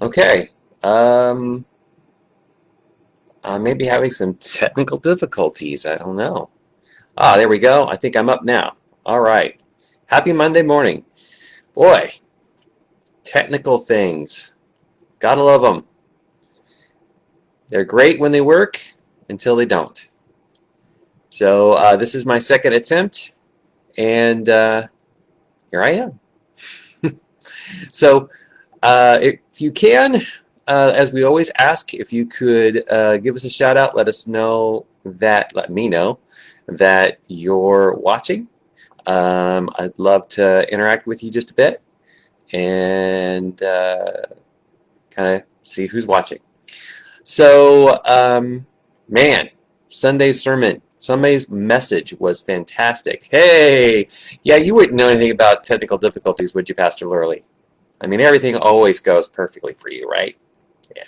Okay. I may be having some technical difficulties. I don't know. Ah, there we go. I think I'm up now. All right. Happy Monday morning. Boy, technical things. Gotta love them. They're great when they work until they don't. So this is my second attempt, and here I am. So if you can, as we always ask, if you could give us a shout out, let me know that you're watching. I'd love to interact with you just a bit and kind of see who's watching. So, man, Sunday's message was fantastic. Hey, yeah, you wouldn't know anything about technical difficulties, would you, Pastor Lurley? I mean, everything always goes perfectly for you, right? Yeah.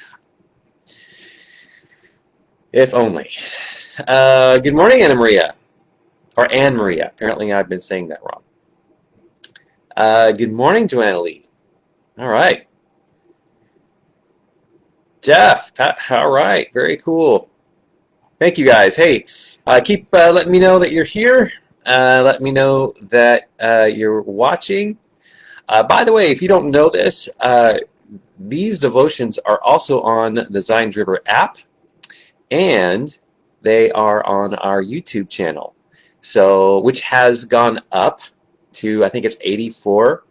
If only. Good morning, Anna Maria. Or Anne Maria. Apparently, I've been saying that wrong. Good morning, Joanna Lee. All right. Jeff. All right. Very cool. Thank you, guys. Hey, keep letting me know that you're here. Let me know that you're watching. By the way, if you don't know this, these devotions are also on the Zines River app, and they are on our YouTube channel, so which has gone up to, I think it's 84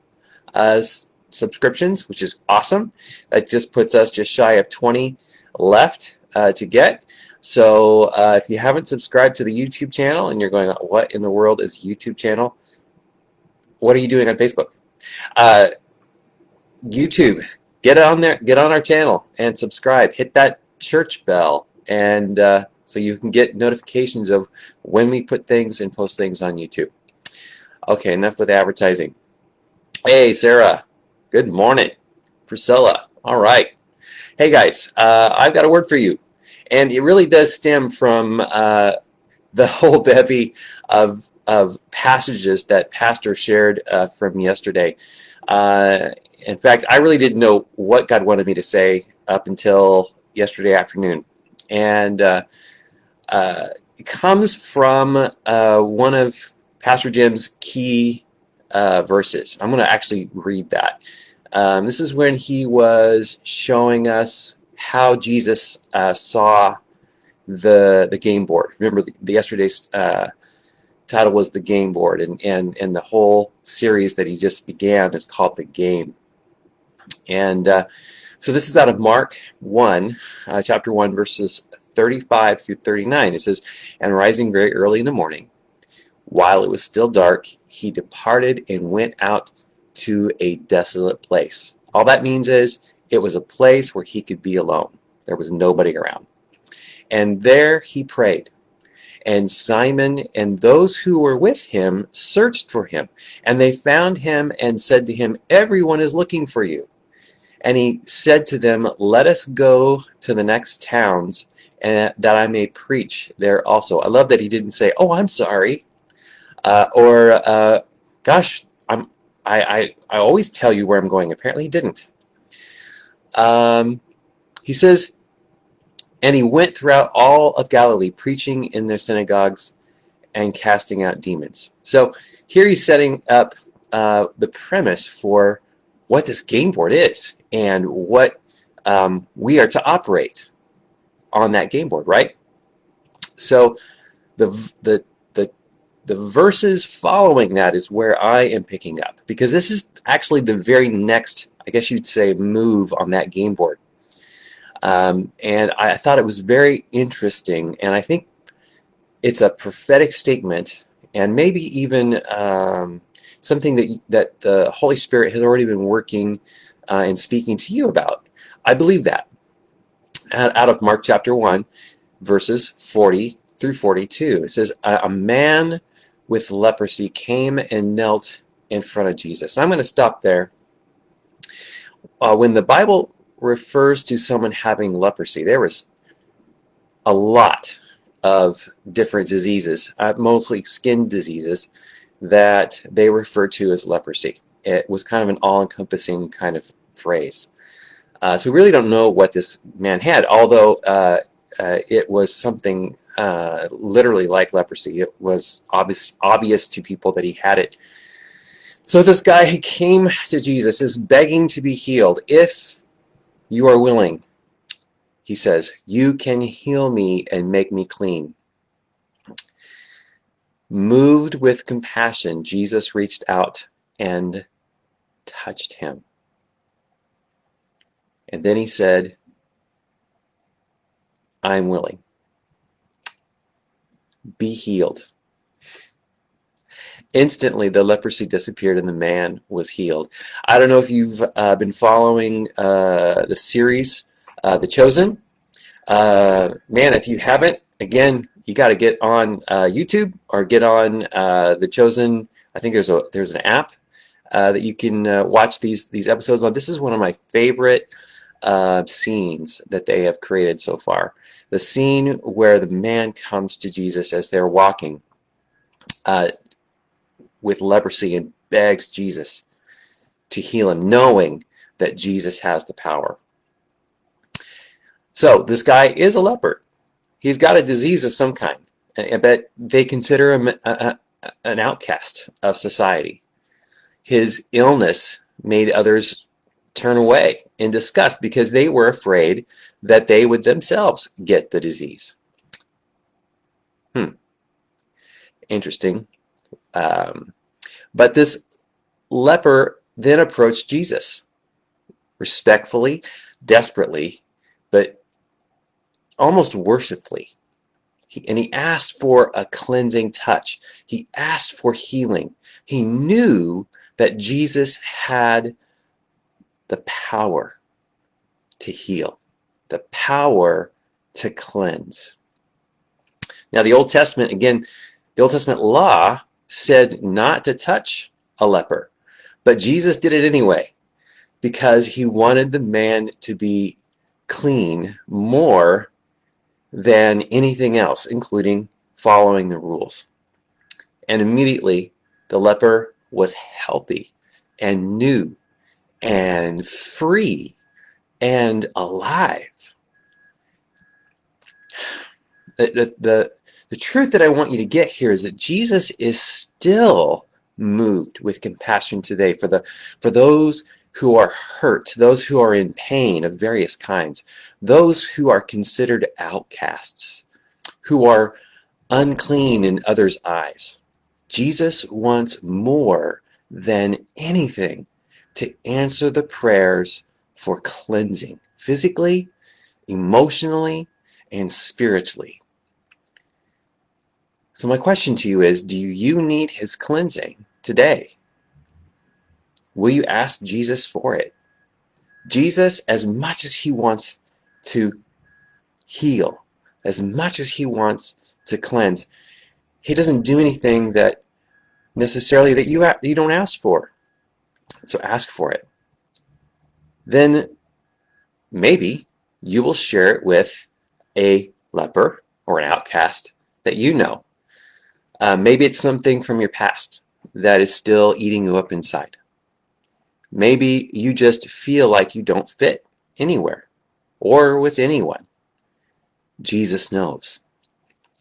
subscriptions, which is awesome. That just puts us just shy of 20 left to get. So if you haven't subscribed to the YouTube channel and you're going, what in the world is YouTube channel? What are you doing on Facebook? Uh, YouTube, get on there, get on our channel and subscribe. Hit that church bell, and so you can get notifications of when we put things and post things on YouTube. Okay, enough with advertising. Hey, Sarah. Good morning. Priscilla. All right. Hey, guys. I've got a word for you, and it really does stem from the whole bevy of passages that Pastor shared from yesterday. In fact, I really didn't know what God wanted me to say up until yesterday afternoon, and it comes from one of Pastor Jim's key verses. I'm going to actually read that. This is when he was showing us how Jesus saw the game board. Remember, yesterday's title was the game board, and the whole series that he just began is called The Game. And so this is out of Mark 1, chapter 1, verses 35 through 39. It says, "And rising very early in the morning, while it was still dark, he departed and went out to a desolate place." All that means is it was a place where he could be alone. There was nobody around. "And there he prayed. And Simon and those who were with him searched for him. And they found him and said to him, 'Everyone is looking for you.' And he said to them, 'Let us go to the next towns, and that I may preach there also.'" I love that he didn't say, "Oh, I'm sorry," or "Gosh, I always tell you where I'm going." Apparently, he didn't. He says, "And he went throughout all of Galilee, preaching in their synagogues and casting out demons." So here he's setting up the premise for what this game board is and what we are to operate on that game board, right? So the the the the verses following that is where I am picking up, because this is actually the very next, I guess you'd say, move on that game board. And I thought it was very interesting, and I think it's a prophetic statement, and maybe even something that the Holy Spirit has already been working and speaking to you about. I believe that. Out of Mark chapter 1, verses 40 through 42. It says, "A man with leprosy came and knelt in front of Jesus." I'm going to stop there. When the Bible refers to someone having leprosy, there was a lot of different diseases, mostly skin diseases, that they refer to as leprosy. It was kind of an all-encompassing kind of phrase. So we really don't know what this man had, although it was something literally like leprosy. It was obvious to people that he had it. So this guy, he came to Jesus, is begging to be healed. If you are willing, he says, you can heal me and make me clean. Moved with compassion, Jesus reached out and touched him. And then he said, I'm willing. Be healed. Instantly, the leprosy disappeared and the man was healed. I don't know if you've been following the series, The Chosen. Man, if you haven't, again, you got to get on YouTube or get on The Chosen. I think there's an app that you can watch these episodes on. This is one of my favorite scenes that they have created so far. The scene where the man comes to Jesus as they're walking with leprosy and begs Jesus to heal him, knowing that Jesus has the power. So this guy is a leper. He's got a disease of some kind, but they consider him an outcast of society. His illness made others turn away in disgust because they were afraid that they would themselves get the disease. Interesting. But this leper then approached Jesus respectfully, desperately, but almost worshipfully. And he asked for a cleansing touch. He asked for healing. He knew that Jesus had the power to heal, the power to cleanse. Now, the Old Testament, again, the Old Testament law said not to touch a leper, but Jesus did it anyway because he wanted the man to be clean more than anything else, including following the rules. And immediately, the leper was healthy and new and free and alive. The truth that I want you to get here is that Jesus is still moved with compassion today for those who are hurt, those who are in pain of various kinds, those who are considered outcasts, who are unclean in others' eyes. Jesus wants more than anything to answer the prayers for cleansing, physically, emotionally, and spiritually. So my question to you is, do you need his cleansing today? Will you ask Jesus for it? Jesus, as much as he wants to heal, as much as he wants to cleanse, he doesn't do anything that necessarily that you don't ask for. So ask for it. Then maybe you will share it with a leper or an outcast that you know. Maybe it's something from your past that is still eating you up inside. Maybe you just feel like you don't fit anywhere or with anyone. Jesus knows.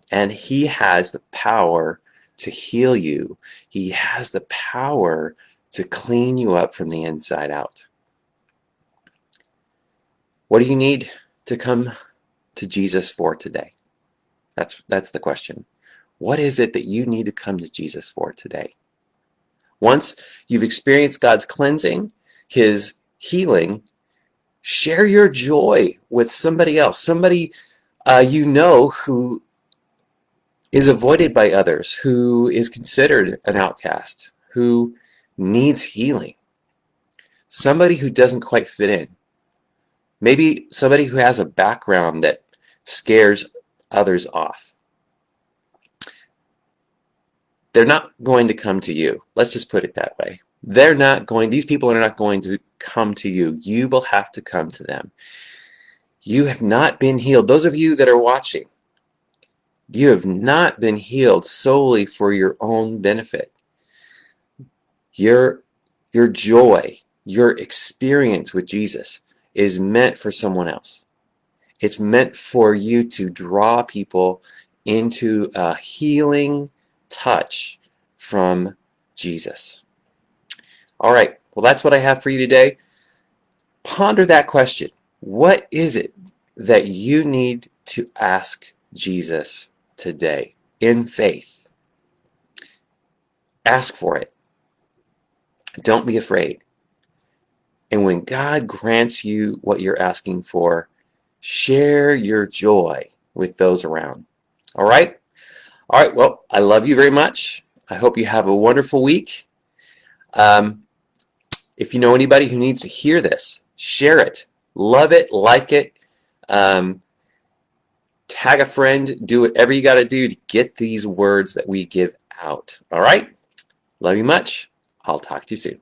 And he has the power to heal you. He has the power to clean you up from the inside out. What do you need to come to Jesus for today? That's the question. What is it that you need to come to Jesus for today? Once you've experienced God's cleansing, his healing, share your joy with somebody else, somebody you know who is avoided by others, who is considered an outcast, who needs healing, somebody who doesn't quite fit in, maybe somebody who has a background that scares others off. They're not going to come to you. Let's just put it that way. These people are not going to come to you. You will have to come to them. You have not been healed. Those of you that are watching, you have not been healed solely for your own benefit. Your joy, your experience with Jesus is meant for someone else. It's meant for you to draw people into a healing touch from Jesus. All right, well, that's what I have for you today. Ponder that question. What is it that you need to ask Jesus today in faith? Ask for it. Don't be afraid. And when God grants you what you're asking for, share your joy with those around. All right? All right, well, I love you very much. I hope you have a wonderful week. Um, if you know anybody who needs to hear this, share it. Love it, like it. Um, Tag a friend. Do whatever you got to do to get these words that we give out. All right? Love you much. I'll talk to you soon.